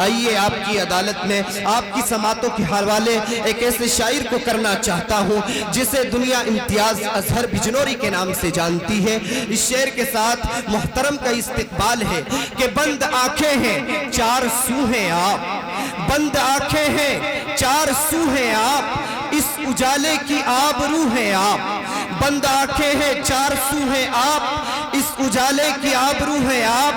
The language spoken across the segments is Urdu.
آئیے آپ کی عدالت میں آپ کی سماعتوں کے حوالے ایک ایسے شاعر کو کرنا چاہتا ہوں جسے دنیا امتیاز اظہر بجنوری کے نام سے جانتی ہے۔ اس شعر کے ساتھ محترم کا استقبال ہے کہ بند آنکھیں ہیں چار سو ہیں آپ، بند آنکھیں ہیں چار سو ہیں آپ، اس اجالے کی آبرو ہیں آپ، بند آنکھیں ہیں چار سو ہیں آپ، اس اجالے کی آبرو ہیں آپ،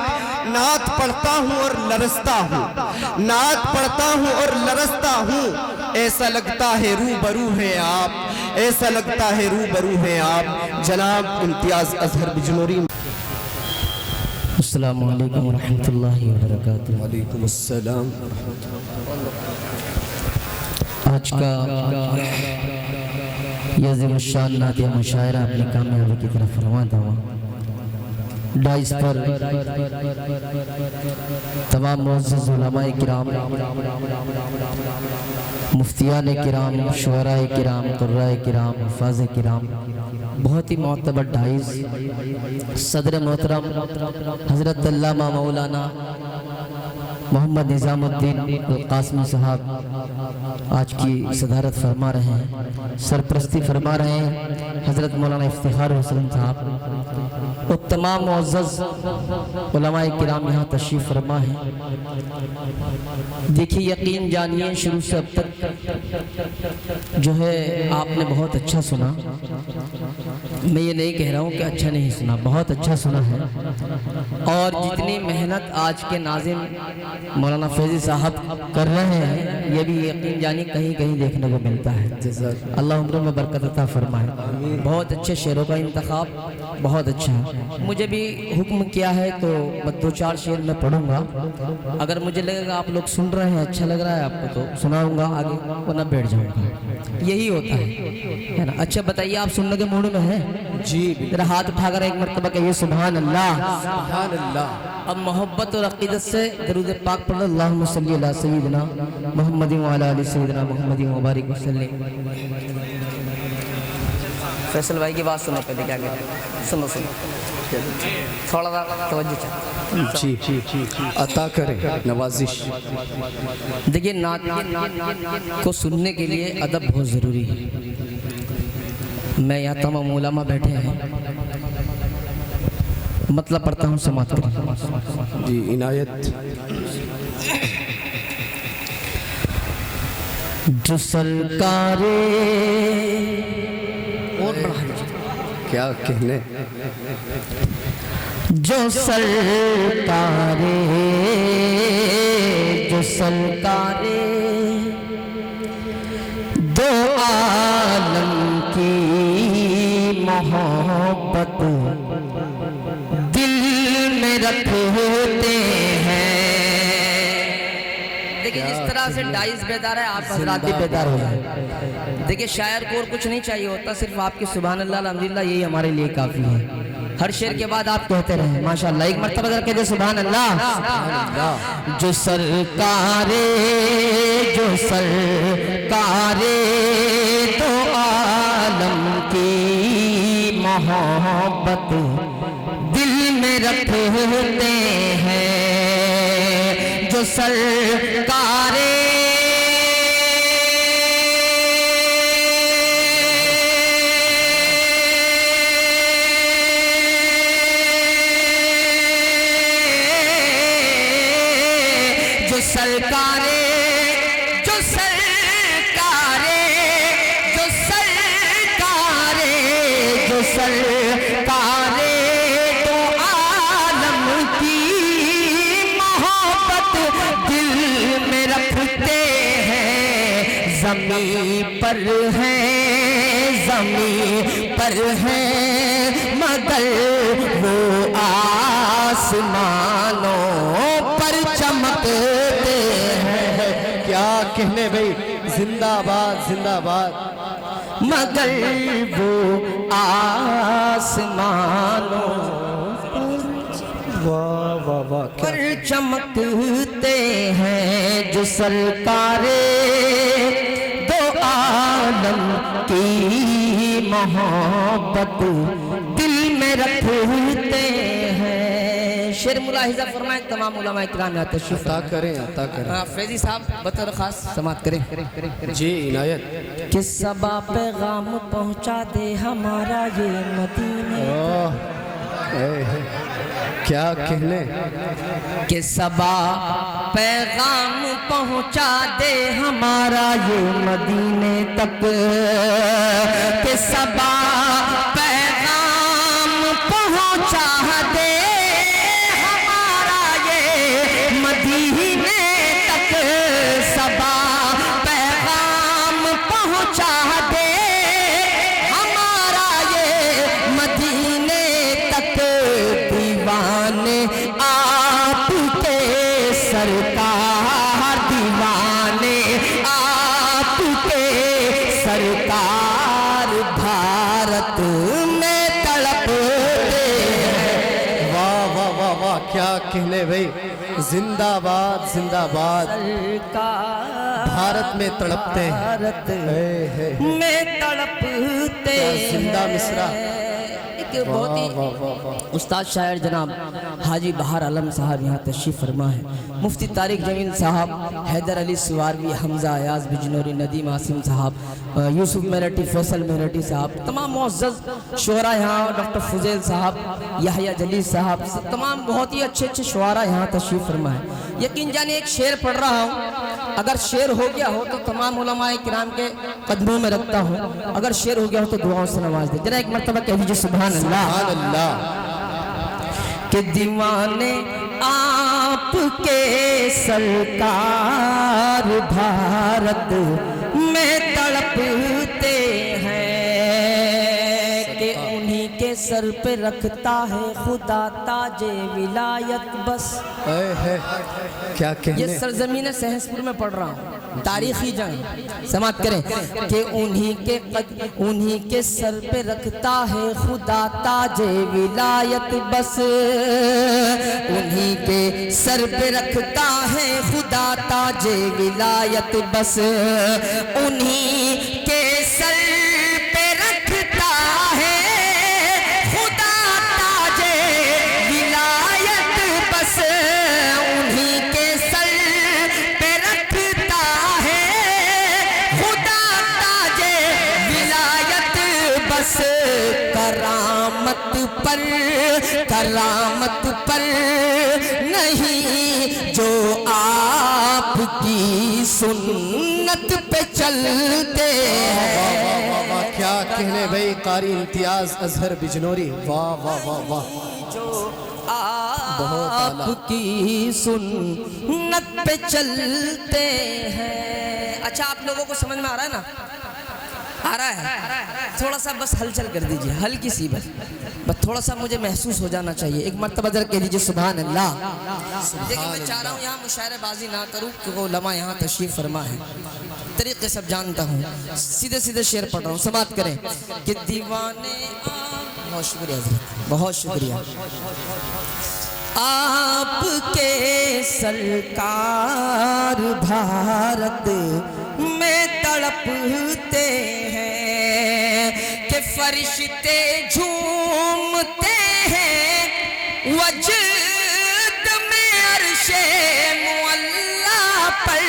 نعت پڑھتا ہوں اور لرزتا ہوں، نعت پڑھتا ہوں اور لرزتا ہوں، ایسا لگتا ہے روبرو ہیں آپ، ایسا لگتا ہے روبرو ہیں آپ۔ جناب امتیاز اظہر بجنوری۔ السلام علیکم ورحمۃ اللہ وبرکاتہ۔ وعلیکم السلام۔ آج کا یہ عظیم الشان نعتیہ مشاعرہ اپنی کامیابی کی طرف روانہ ہوا۔ ڈائس پر تمام معزز علماء کرام، مفتیان کرام، شعراء کرام، قراء کرام، حفاظ کرام، بہت ہی معتبر ڈائز، صدر محترم حضرت علامہ مولانا محمد نظام الدین القاسمی صاحب آج کی صدارت فرما رہے ہیں، سرپرستی فرما رہے ہیں حضرت مولانا افتخار حسین صاحب، اور تمام معزز علماء کرام یہاں تشریف فرما ہیں۔ دیکھیے یقین جانیے شروع سے اب تک جو ہے آپ نے بہت اچھا سنا، میں یہ نہیں کہہ رہا ہوں کہ اچھا نہیں سنا، بہت اچھا سنا ہے، اور جتنی محنت آج کے ناظم مولانا فیضی صاحب کر رہے ہیں یہ بھی یقین جانی کہیں کہیں دیکھنے کو ملتا ہے۔ اللہ عمروں میں برکت عطا فرمائے۔ بہت اچھے شعروں کا انتخاب بہت اچھا ہے۔ مجھے بھی حکم کیا ہے تو میں 2-4 شعر میں پڑھوں گا، اگر مجھے لگے گا آپ لوگ سن رہے ہیں اچھا لگ رہا ہے آپ کو تو سناؤں گا آگے، ورنہ بیٹھ جاؤں گا، یہی ہوتا ہے نا۔ اچھا بتائیے آپ سننے کے موڈ میں ہیں؟ جی ذرا ہاتھ اٹھا کر ایک مرتبہ کہیے سبحان اللہ۔ سبحان اللہ۔ اب محبت اور عقیدت سے درود پاک پڑھ اللہم صلی علی سیدنا محمد وعلی آل سیدنا محمد مبارک وسلم۔ فیصل بھائی کی بات سنو پہلے کیا کہتے ہیں، سنو تھوڑا سا توجہ چاہتے جی عطا کرے نوازش۔ دیکھیے نعت کو سننے کے لیے ادب بہت ضروری ہے۔ میں یہاں تمام علماء بیٹھے ہیں، مطلب پڑھتا ہوں سماعت کریں جی عنایت۔ جو سرکارے اور بڑھا دیجیے کیا کہنے، جو سرکارے، جو سرکارے دو عالم کی محبت دل میں رکھتے ہیں۔ دیکھیں جس طرح سے ڈائز بیدار ہے آپ حضرات بھی بیدار ہو جائیں۔ دیکھیں شاعر کو اور کچھ نہیں چاہیے ہوتا، صرف آپ کی سبحان اللہ الحمدللہ یہی ہمارے لیے کافی ہے۔ ہر شعر کے بعد آپ کہتے رہیں ماشاءاللہ، ایک مرتبہ ذرا کہتے سبحان اللہ۔ جو سرکارے، جو سرکارے دو عالم کی محبت دل میں رکھتے ہیں، جو سرکارے سرکارے، جو سرکارے، جو سرکارے، جو سرکارے تو عالم کی محبت دل میں رکھتے ہیں، زمین پر ہیں، زمین پر ہیں، مگر وہ آسمانوں پر چمکتے ہیں۔ کیا کہنے بھئی، زندہ آباد زندہ آباد۔ مگر وہ آسمانوں پر چمکتے ہیں، جو سرکارے دو عالم کی محبت دل میں رکھتے ہیں۔ شعر ملاحظہ فرمائیں تمام علماء کرام یہاں تشریف عطا کریں عطا کریں. فیضی صاحب بطور خاص سماعت کریں. جی عنایت. کہ صبا پیغام پہنچا دے ہمارا یہ مدینے. کیا کہنے. کہ صبا پیغام پہنچا دے ہمارا یہ مدینے تک. کہ صبا پیغام پہنچا دے ہمارا یہ مدینے تک. صبا پیغام پہنچا دے ہمارا یہ مدینے تک. دیوانے آپ کے سرکار دیوانے آپ کے سرکار بھارت میں تڑپتے ہیں. واہ واہ واہ واہ کیا کہنے بھائی. زندہ باد زندہ باد. سرکار بھارت میں تڑپتے ہیں. بھارت ہے. میں تڑپتے ہیں. زندہ مصرع. ایک بہت ہی استاد شاعر جناب حاجی بہار عالم صاحب یہاں تشریف فرما ہے. مفتی طارق جمیل صاحب، حیدر علی سواروی، حمزہ ایاز بجنوری، ندیم عاصم صاحب، یوسف میرٹی، فیصل میرٹی صاحب، تمام معزز شعراء یہاں، ڈاکٹر فضیل صاحب، یحییٰ جلیل صاحب، تمام بہت ہی اچھے اچھے شعراء یہاں تشریف فرما ہے. یقین جانے ایک شعر پڑھ رہا ہوں، اگر شعر ہو گیا ہو تو تمام علماء کرام کے قدموں میں رکھتا ہوں، اگر شعر ہو گیا ہو تو دعاؤں سے نواز دے. ذرا ایک مرتبہ کہہ دیجیے سبحان اللہ. سبحان اللہ. کہ دیوانے آپ کے سرکار بھارت میں تڑپتے ہیں. کہ انہی کے سر پہ رکھتا ہے خدا تاج ولایت بس. کیا کہنے. یہ سرزمین سہسپور میں پڑھ رہا ہوں، تاریخی جنگ. سماعت کریں. کہ انہی کے سر پہ رکھتا ہے خدا تاج ولایت بس. انہی کے سر پہ رکھتا ہے خدا تاج ولایت بس. انہی کے سر پہ رکھتا ہے خدا تاج ولایت بس. انہی کے سر پہ رکھتا ہے خدا تاج ولایت بس. کرامت پر نہیں جو آپ کی سنت پہ چلتے ہیں. کیا کہنے بھائی. قاری امتیاز اظہر بجنوری. واہ واہ واہ واہ. جو آپ کی سنت پہ چلتے ہیں. اچھا آپ لوگوں کو سمجھ میں آ رہا ہے نا؟ آ رہا ہے. تھوڑا سا بس ہلچل کر دیجئے، ہلکی سی بس تھوڑا سا مجھے محسوس ہو جانا چاہیے. ایک مرتبہ ذرا کہہ دیجئے سبحان اللہ. دیکھیں میں چاہ رہا ہوں یہاں مشاعرہ بازی نہ کروں کیونکہ علماء یہاں تشریف فرما ہے. طریقے سب جانتا ہوں، سیدھے سیدھے شعر پڑھ رہا ہوں. سماعت کریں. کہ دیوانے بہت شکریہ حضرت، بہت شکریہ. آپ کے سرکار بھارت میں تڑپتے ہیں. کہ فرشتے جھومتے ہیں وجد میں عرش معلا پر.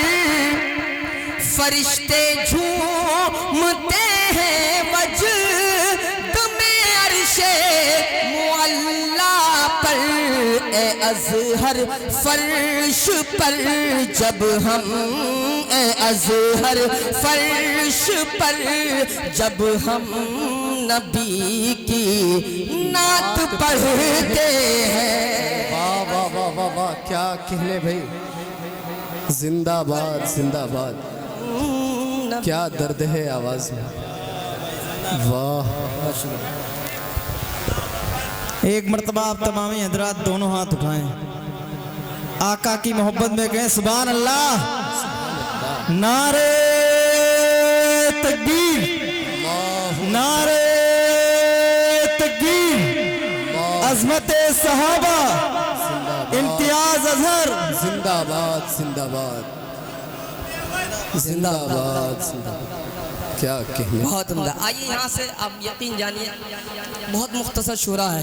فرشتے جھومتے ہیں وجد میں عرش معلا پر. اے ازہر فرش پر جب ہم اے ازہر فرش پر جب ہم نبی کی نعت پڑھتے ہیں. واہ واہ واہ واہ واہ. کیا کہنے بھائی. زندہ باد زندہ باد. کیا درد ہے آواز میں. واہ. ایک مرتبہ آپ تمام حضرات دونوں ہاتھ اٹھائیں، آقا کی محبت میں کہیں سبحان اللہ. نعرہ تکبیر، نعرہ تکبیر. عظمت صحابہ، امتیاز اظہر. زندہ باد زندہ باد زندہ باد زندہ باد. کیا کہنے. بہت عمدہ. آئیے یہاں سے آپ یقین جانیے بہت مختصر شعرا ہے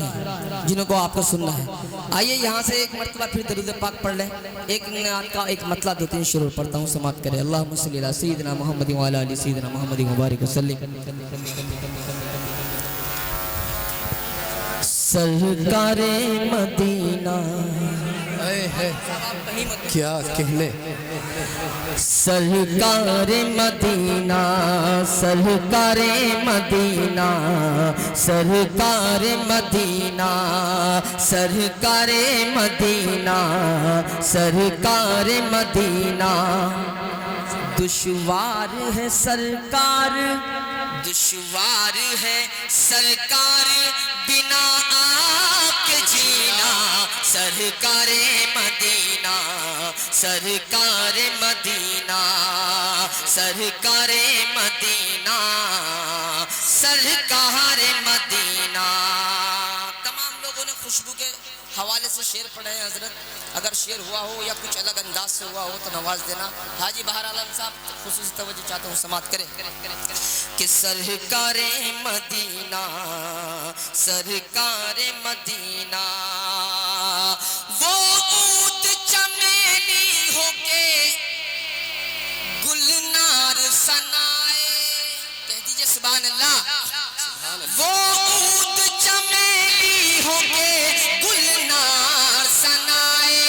جنہوں کو آپ کو سننا ہے. آئیے یہاں سے ایک مرتبہ پھر درود پاک پڑھ لیں. ایک نعت کا ایک مطلع 2-3 شروع پڑھتا ہوں, سماعت کریں. اللہم صلی علی سیدنا محمد وعلی آل سیدنا محمد مبارک وسلم. سرکار مدینہ اے ہے کیا کہنے. سرکار مدینہ سرکار مدینہ سرکار مدینہ سرکار مدینہ سرکار مدینہ. دشوار ہے سرکار دشوار ہے سرکار بنا آپ کے جینا. سرکار مدینہ سرکار مدینہ سرکار مدینہ سرکار مدینہ. تمام لوگوں نے خوشبو کے حوالے سے شعر پڑھے ہیں حضرت. اگر شعر ہوا ہو یا کچھ الگ انداز سے ہوا ہو تو نواز دینا. حاجی بہر عالم صاحب خصوصی توجہ چاہتا ہوں, سماعت کریں. کہ سرکار مدینہ سرکار مدینہ وہ عود چمیلی ہو کے گلنار سنائے. کہہ دیجئے سبحان اللہ. وہ عود چمیلی ہو کے گلنار سنائے.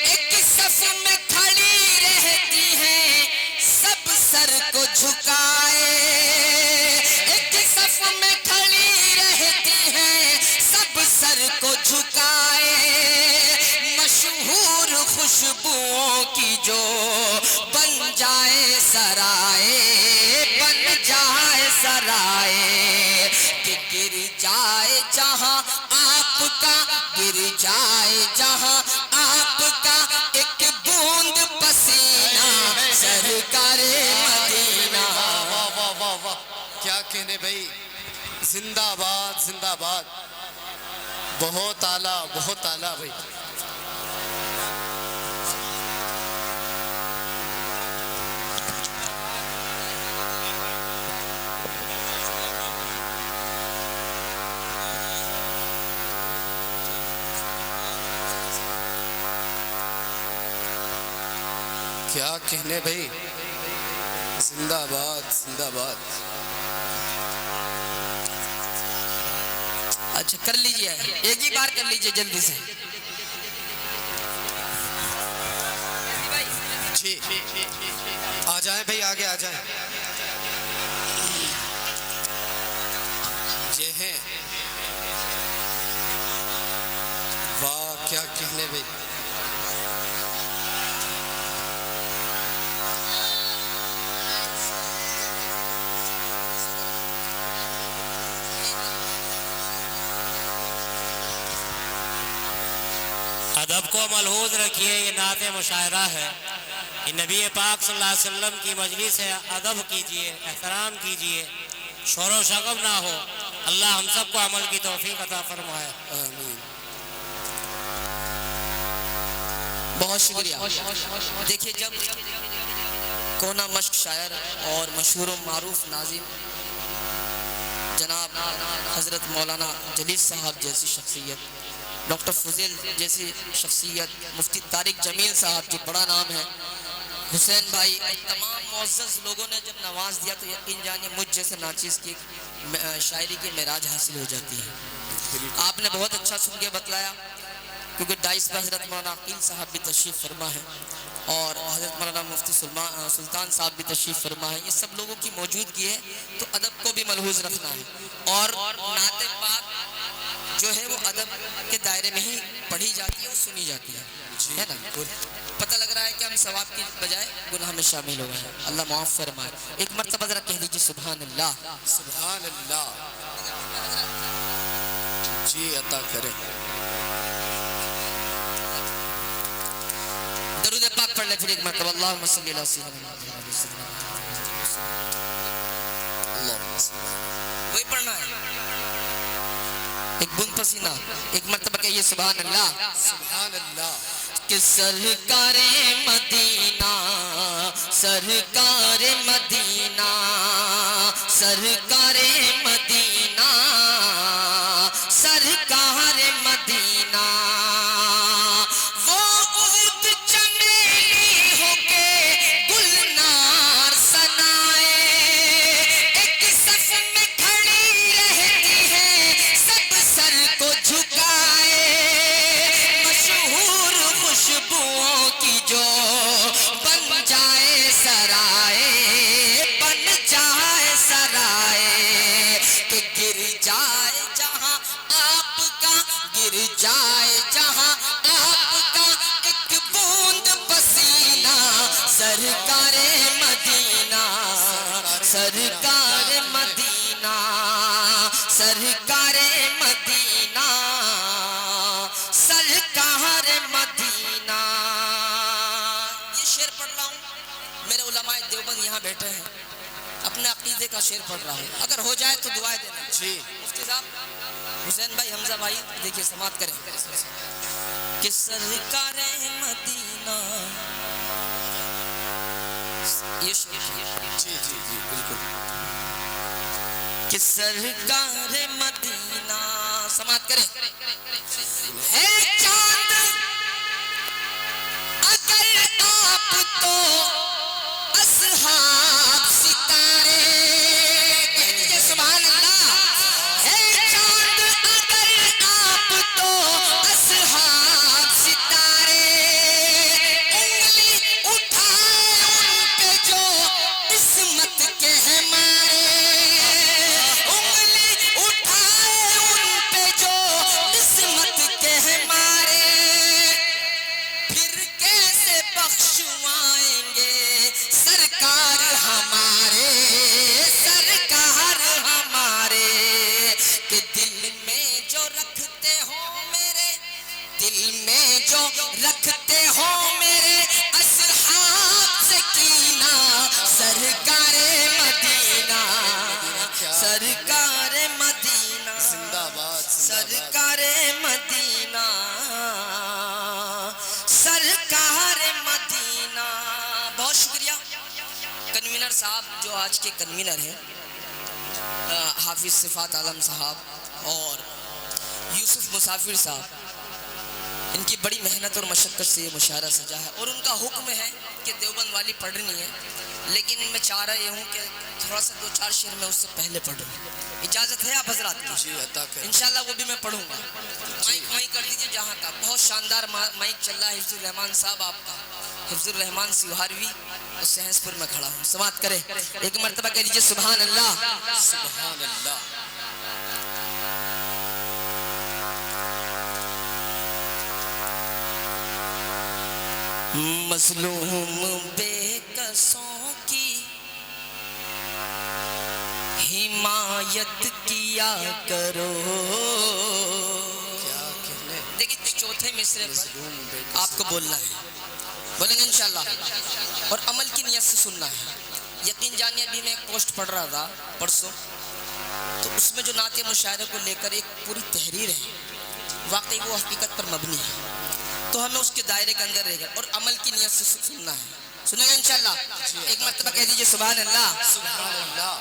ایک صف میں کھڑی رہتی ہیں سب سر کو جھکائے. ایک صف میں کھڑی رہتی ہیں سب سر کو جھکائے. مشہور خوشبوؤں کی جو بن جائے سرائے بن جائے سرائے. کہ گر جائے جہاں آپ کا گر جائے جہاں آپ کا ایک بوند پسینہ. سرکار مدینہ. کیا کہنے بھائی. زندہ باد زندہ باد. بہت اعلیٰ بہت اعلیٰ بھائی. کیا کہنے بھائی. زندہ باد زندہ باد. اچھا کر لیجئے, ایک ہی بار کر لیجئے جلدی سے. جی آ جائیں بھائی, آگے آ جائیں. یہ ہیں. واہ کیا کہنے بھائی. ادب کو ملحوظ رکھیے. یہ نعت مشاعرہ ہے. یہ نبی پاک صلی اللہ علیہ وسلم کی مجلس ہے. ادب کیجئے, احترام کیجئے, شور و شغب نہ ہو. اللہ ہم سب کو عمل کی توفیق عطا فرمائے. آمین. بہت شکریہ. دیکھیے جب کونا مشق شاعر اور مشہور و معروف ناظم جناب حضرت مولانا جلیل صاحب جیسی شخصیت, ڈاکٹر فضیل جیسی شخصیت, مفتی طارق جمیل صاحب جو بڑا نام ہے, حسین بھائی, تمام معزز لوگوں نے جب نواز دیا تو یقین جانیے مجھ جیسے ناچیز کی شاعری کی معراج حاصل ہو جاتی ہے. آپ نے بہت اچھا سن کے بتلایا کیونکہ ڈائس پہ حضرت مولانا عقیل صاحب بھی تشریف فرما ہے اور حضرت مولانا مفتی سلطان صاحب بھی تشریف فرما ہے. یہ سب لوگوں کی موجودگی ہے تو ادب کو بھی ملحوظ رکھنا ہے. اور نعت پاک جو ہے وہ ادب کے دائرے میں ہی پڑھی جاتی ہے اور سنی جاتی ہے نا. پتہ لگ رہا ہے کہ ہم ثواب کی بجائے گناہ میں شامل ہو گئے ہیں. اللہ معاف فرمائے. ایک مرتبہ ذرا کہہ دیجیے سبحان اللہ. سبحان اللہ. جی عطا کرے. درود پاک پڑھ لیں پھر ایک مرتبہ. اللہم صلی علی سیدنا وہی پڑھنا ہے. ایک بند پسینہ ایک مرتبہ کہیے سبحان اللہ. سبحان اللہ. کہ سرکار مدینہ سرکار مدینہ سرکار مدینہ سرکار مدینہ وہ عود چمیلی ہو کے گلنار سنائے ایک صف میں کھڑی رہتی ہے سب سر کو جھکائے مشہور خوشبوؤں کی جو بن جائے سرائے بن جائے سرائے کہ گر جائے جہاں آپ کا گر جائے جہاں آپ کا ایک بوند پسینہ سرکار مدینہ سرکار مدینہ سرکار مدینہ سرکار مدینہ یہ شعر پڑھ رہا ہوں میرے علماء دیوبند یہاں بیٹھے ہیں اپنے عقیدے کا شعر پڑھ رہا ہوں اگر ہو جائے تو دعائیں دینا جی مفتی صاحب حسین بھائی حمزہ بھائی دیکھیے سماعت کریں کہ سرکار مدینہ یہ شعر جی جی جی بالکل کہ سرکار مدینہ سماعت کریں ہے چاند اگر آپ تو اصحاب ستارے کہہ دیجئے سبحان اللہ ہے چاند اگر آپ تو اصحاب ستارے انگلی اٹھائے ان پہ جو عصمت کے ہیں مارے انگلی اٹھائے ان پہ جو عصمت کے ہیں مارے پھر کیسے بخشوائیں گے سرکار ہمارے سرکار ہمارے کہ دل میں جو رکھتے ہو میرے دل میں جو رکھتے ہو میرے اصحاب سے کینہ سرکار مدینہ سرکار مدینہ زندہ باد سرکار مدینہ سرکار مدینہ بہت شکریہ کنوینر صاحب جو آج کے کنوینر ہیں حافظ صفات عالم صاحب اور یوسف مسافر صاحب ان کی بڑی محنت اور مشقت سے یہ مشاعرہ سجا ہے اور ان کا حکم ہے کہ دیوبند والی پڑھنی ہے لیکن میں چاہ رہا یہ ہوں کہ تھوڑا سا 2-4 شعر میں اس سے پہلے پڑھوں اجازت ہے آپ حضرات کی جی عطا کریں انشاءاللہ وہ بھی میں پڑھوں گا مائک وہیں کر دیجئے جہاں کا بہت شاندار مائک چل رہا ہے حفظ الرحمان صاحب آپ کا حفظ الرحمان سیوہاروی اور سہنس پور میں کھڑا ہوں سماعت کریں ایک مرتبہ کہہ دیجئے سبحان اللہ سبحان اللہ مظلوم بے کسوں کی حمایت کیا کرو کیا کہنے دیکھیں چوتھے مصرے پر بے آپ کو بولنا ہے بولیں گے انشاءاللہ اور عمل کی نیت سے سننا ہے یقین جانیے ابھی میں ایک پوسٹ پڑھ رہا تھا پرسوں تو اس میں جو نعت مشاعرے کو لے کر ایک پوری تحریر ہے واقعی وہ حقیقت پر مبنی ہے تو ہمیں اس کے دائرے کے اندر رہے گا اور عمل کی نیت سے سننا ہے سنیں گے انشاءاللہ ایک مرتبہ کہہ دیجئے سبحان اللہ سبحان اللہ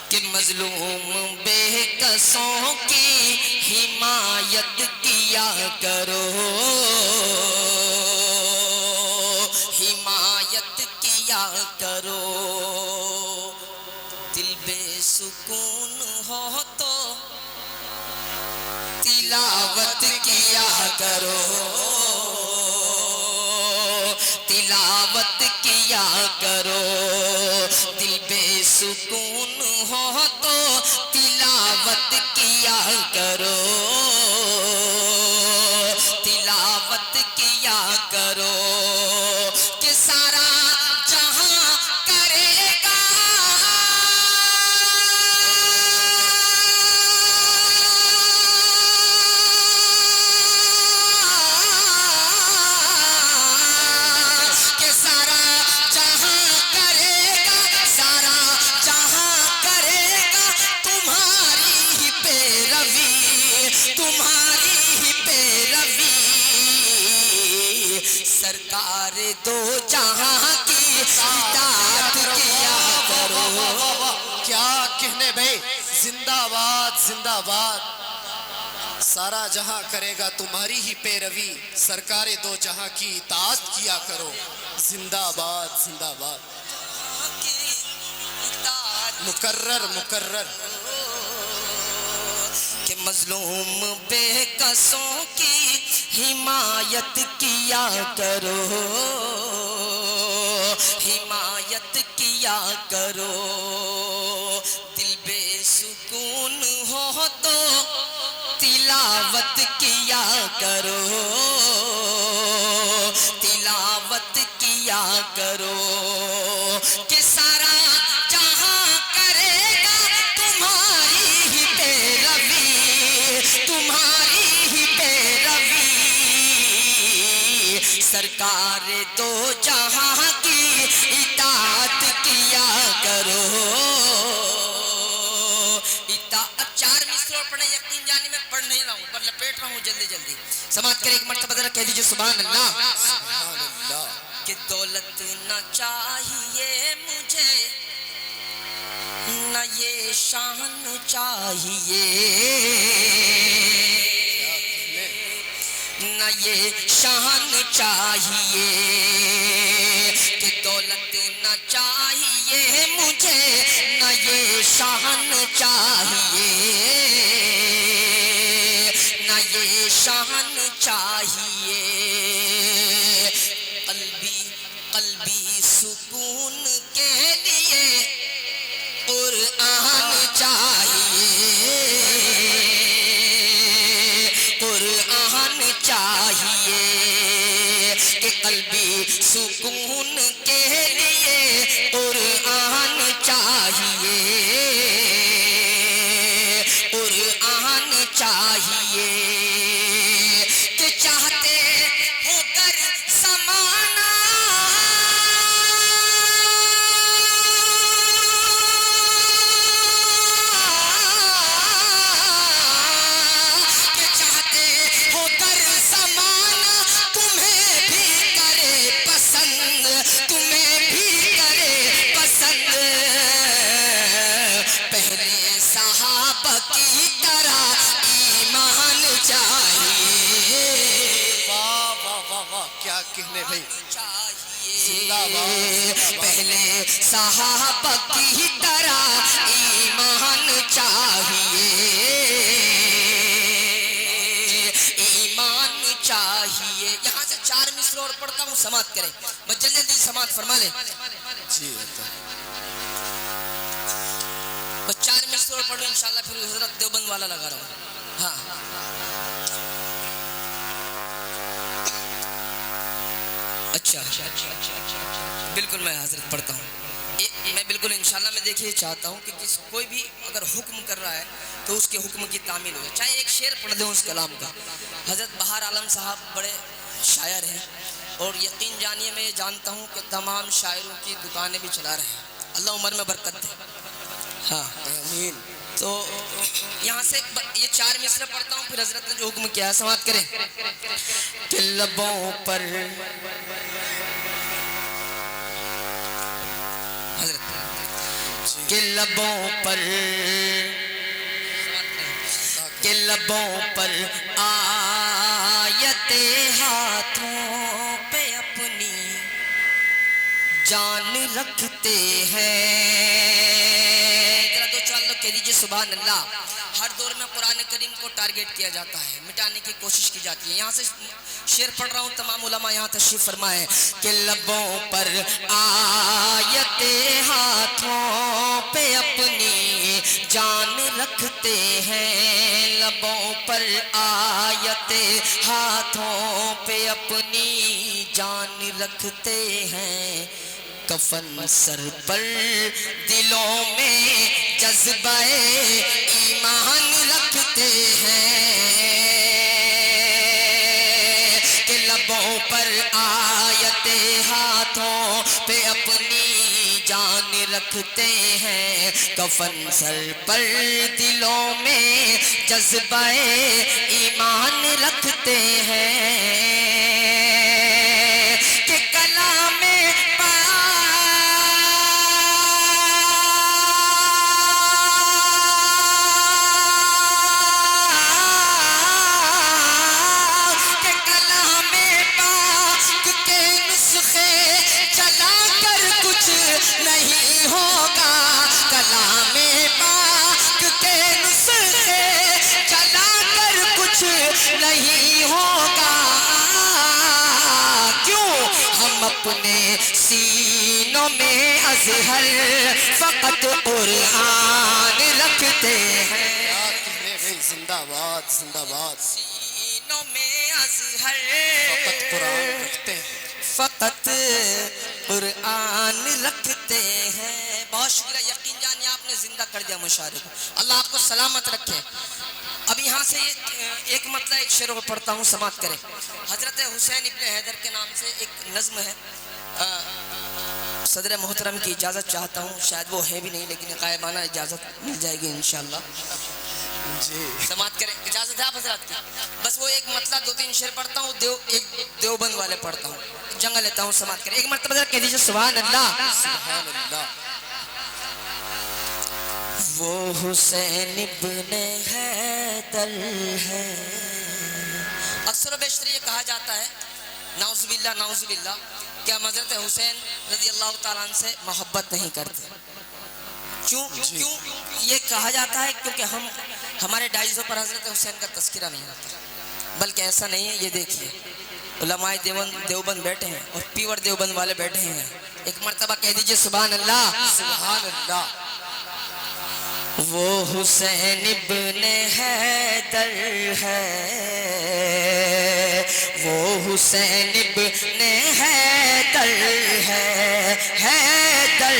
کہ مظلوم بے کسوں کی حمایت کیا کرو حمایت کیا کرو دل بے سکون ہو تو تلاوت کیا کرو تلاوت کیا کرو دل بے سکون ہو تو تلاوت کیا کرو تلاوت کیا کرو کہ سارا جہاں کرے گا کہ سارا جہاں کرے گا سارا جہاں کرے گا تمہاری ہی پیروی تمہاری ہی پیروی سرکار دو جہاں کی اطاعت کیا کرو کیا زندہ باد زندہ باد. سارا جہاں کرے گا تمہاری ہی پیروی, سرکار دو جہاں کی اطاعت کیا کرو. زندہ باد زندہ باد. مکرر مکرر. کہ مظلوم بے کسوں کی حمایت کیا کرو, حمایت کیا کرو. دل بے سکون ہو تو تلاوت کیا کرو, تلاوت کیا کرو. کہ سارا جہاں کرے گا تمہاری ہی پیروی, تمہاری ہی پیروی. سرکار دو جہاں کی اطاعت کیا کرو. چار مصرع پڑھیں, یقین جانی میں پڑھ نہیں رہا ہوں پر لپیٹ رہا ہوں جلدی جلدی. سماعت کریں ایک مرتبہ ذرا کہہ دیجئے سبحان اللہ. سبحان اللہ. کہ دولت نہ چاہیے مجھے, نہ یہ شان چاہیے, نہ یہ شان چاہیے. کہ دولت نہ چاہیے مجھے, نہ یہ شان چاہیے, نہ یہ شان چاہیے. قلبی سکون کے لیے قرآن چاہیے, قرآن چاہیے. کہ قلبی سکون کے لیے قرآن چاہیے, قرآن چاہیے. کہ چاہتے ہو کر زمانہ پہلے صحابہ کی طرح ایمان چاہیے, ایمان چاہیے. یہاں سے چار مصرع اور پڑھتا ہوں, سماعت کریں. بس جلدی جلدی سماعت فرما لیں. جی بس چار مصرع اور پڑھ رہے انشاءاللہ, پھر حضرت دیوبند والا لگا رہا ہوں. ہاں اچھا بالکل میں حضرت پڑھتا ہوں. میں بالکل انشاءاللہ میں دیکھیے چاہتا ہوں کہ کوئی بھی اگر حکم کر رہا ہے تو اس کے حکم کی تعمیل ہو جائے. چاہے ایک شعر پڑھ دیں اس کلام کا. حضرت بہار عالم صاحب بڑے شاعر ہیں اور یقین جانیے میں یہ جانتا ہوں کہ تمام شاعروں کی دکانیں بھی چلا رہے ہیں. اللہ عمر میں برکت دے. ہاں آمین. تو یہاں سے یہ چار مصرع پڑھتا ہوں, پھر حضرت نے جو حکم کیا ہے سماعت کریں. کہ لبوں پر حضرت کہ لبوں پر, کہ لبوں پر آیت ہاتھوں پہ اپنی جان رکھتے ہیں. ذرا دو چار لوگ کہہ دیجئے سبحان اللہ. ہر دور میں قرآن کریم کو ٹارگیٹ کیا جاتا ہے, مٹانے کی کوشش کی جاتی ہے. یہاں سے شعر پڑھ رہا ہوں, تمام علماء یہاں تشریف فرمائے. کہ لبوں پر آیت ہاتھوں پہ اپنی جان رکھتے ہیں, لبوں پر آیت ہاتھوں پہ اپنی جان رکھتے ہیں. کفن سر پر دلوں میں جذبہ ایمان رکھتے ہیں. کہ لبوں پر آیت ہاتھوں پہ اپنی جان رکھتے ہیں. کفن سر پر دلوں میں جذبہ ایمان رکھتے ہیں. کہ کلام اپنے سینوں میں ازہر فقط قرآن رکھتے ہیں. کیا کہنے بھائی، زندہ باد زندہ باد. سینوں میں ازہر فقط قرآن رکھتے ہیں. فقط قرآن رکھتے ہیں. بہت شکریہ. یقین جانیے آپ نے زندہ کر دیا مشاعرے کو. اللہ آپ کو سلامت رکھے. اب یہاں سے ایک مطلب ایک شعر کو پڑھتا ہوں، سماعت کریں. حضرت حسین ابن حیدر کے نام سے ایک نظم ہے. صدر محترم کی اجازت چاہتا ہوں، شاید وہ ہے بھی نہیں لیکن غائبانہ اجازت مل جائے گی انشاءاللہ. جی سماعت کریں. اجازت ہے آپ حضرات کی؟ بس وہ ایک مطلب 2-3 شعر پڑھتا ہوں، ایک دیوبند والے پڑھتا ہوں، جنگل لیتا ہوں. سماعت کریں. ایک مرتبہ کہہ دیجیے سبحان اللہ. سبحان اللہ. وہ حسین ابن حیدر ہے. اکثر و بیشتر یہ کہا جاتا ہے، نعوذ باللہ نعوذ باللہ، کہ ہم حضرت حسین رضی اللہ تعالیٰ عنہ سے محبت نہیں کرتے. کیوں یہ کہا جاتا ہے؟ کیونکہ ہمارے ڈائزوں پر حضرت حسین کا تذکرہ نہیں آتا. بلکہ ایسا نہیں ہے. یہ دیکھیے علماء دیوبند بیٹھے ہیں اور پیور دیوبند والے بیٹھے ہیں. ایک مرتبہ کہہ دیجئے سبحان اللہ. سبحان اللہ. وہ حسین ابن حیدر ہے، وہ حسین ابن حیدر ہے. حیدر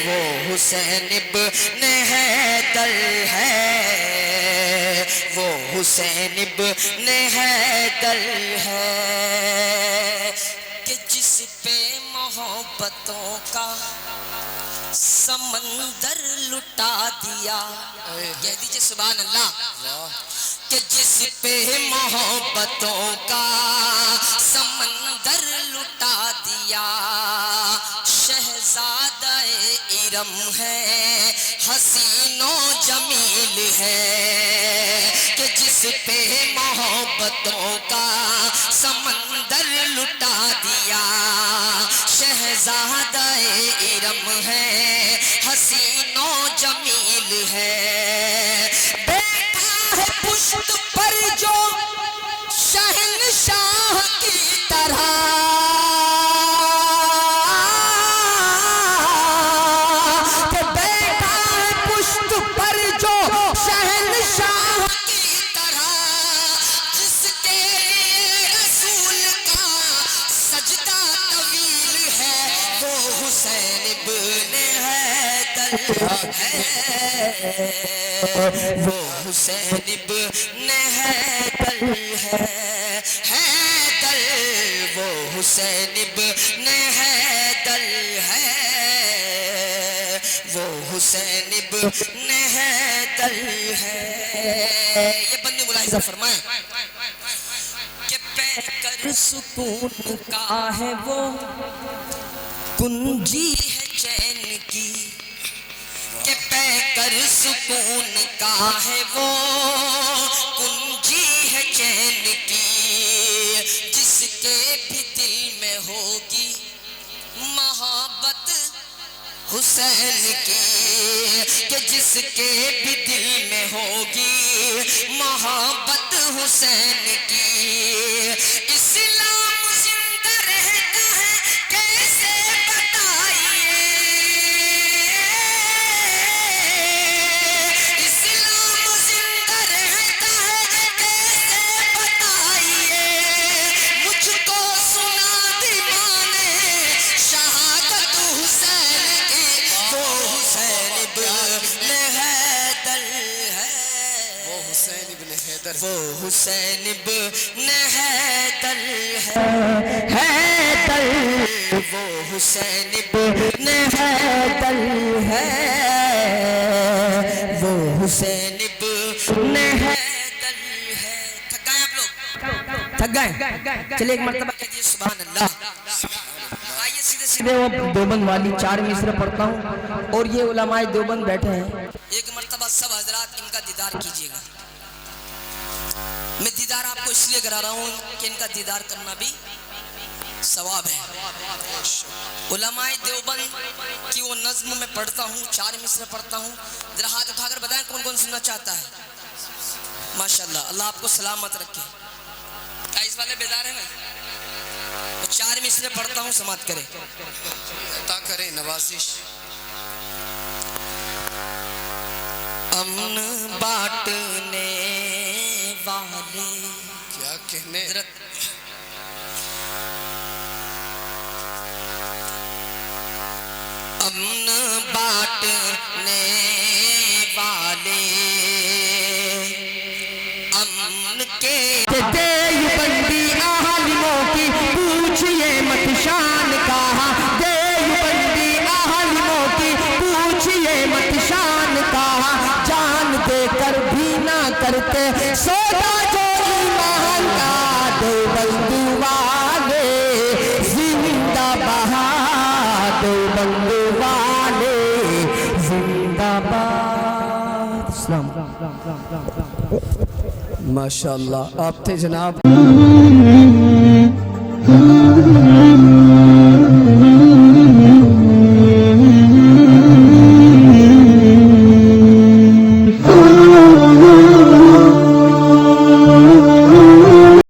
وہ حسین ابن حیدر ہے، وہ حسین ابن حیدر ہے کہ جس پہ محبتوں کا سمندر لٹا دیا. کہہ دیجئے سبحان اللہ. کہ جس پہ محبتوں کا سمندر لٹا دیا. شہزادہ ارم ہے، حسین و جمیل ہے. کہ جس پہ محبتوں کا سمندر لٹا دیا. شہزادہ ارم ہے، حسین و جمیل ہے. بیٹھا ہے پشت پر جو شہنشاہ کی طرح. کہ بیٹھا ہے پشت پر جو شہنشاہ کی طرح. جس کے رسول کا سجدہ طویل ہے، وہ حسین ابن حیدر ہے. وہ حسین ابن حیدر ہے. حیدر وہ حسین ابن حیدر ہے. وہ حسین ابن حیدر ہے. یہ بندی ملاحظہ فرمائیں کہ پیکر سکون کا ہے وہ کنجی ہے چین کی. کہ پیکر سکون کا ہے وہ کنجی ہے چین کی. جس کے بھی دل میں ہوگی محبت حسین کی. کہ جس کے بھی دل میں ہوگی محبت حسین کی. اسلام زندہ رہتا ہے کیسے بتائیے. اسلام زندہ رہتا ہے کیسے بتائیے. مجھ کو سنا دی ماں نے شہادت حسین کی. وہ حسین ابن حیدر ہے. وہ حسین ابن حیدر. وہ حسین ابن حیدر ہے. حیدر وہ حسین ابن حیدر ہے. وہ حسین ابن حیدر ہے. تھک گئے آپ لوگ؟ تھک گئے؟ چلے ایک مرتبہ کہہ دیجیے سبحان اللہ. آئیے سیدھے وہ دیوبند والی 4 مصرع پڑھتا ہوں اور یہ علماء دیوبند بیٹھے ہیں. ایک مرتبہ سب حضرات ان کا دیدار کیجیے گا. میں دیدار آپ کو اس لیے کرا رہا ہوں کہ ان کا دیدار کرنا بھی ثواب ہے. علماء دیوبند کی وہ نظم میں پڑھتا ہوں، 4 مصرع پڑھتا ہوں. ذرا ہاتھ اٹھا کر بتائیں کون کون سننا چاہتا ہے. ماشاءاللہ. اللہ آپ کو سلامت رکھے. کیا اس والے بیدار ہیں؟ 4 مصرے پڑھتا ہوں، سماعت کرے. عطا کریں نوازش. امن بانٹنے والے کیا کہنے. امن بانٹنے والے امن کے دیوبندی عالموں کی پوچھئے مت شان کہا، دیوبندی عالموں کی پوچھئے مت شان کہا، جان دے کر بھی نہ کرتے سودا جو ایمان کا. دیوبند والے زندہ باد، دیوبند والے زندہ باد. اسلام. ماشاءاللہ آپ تھے جناب.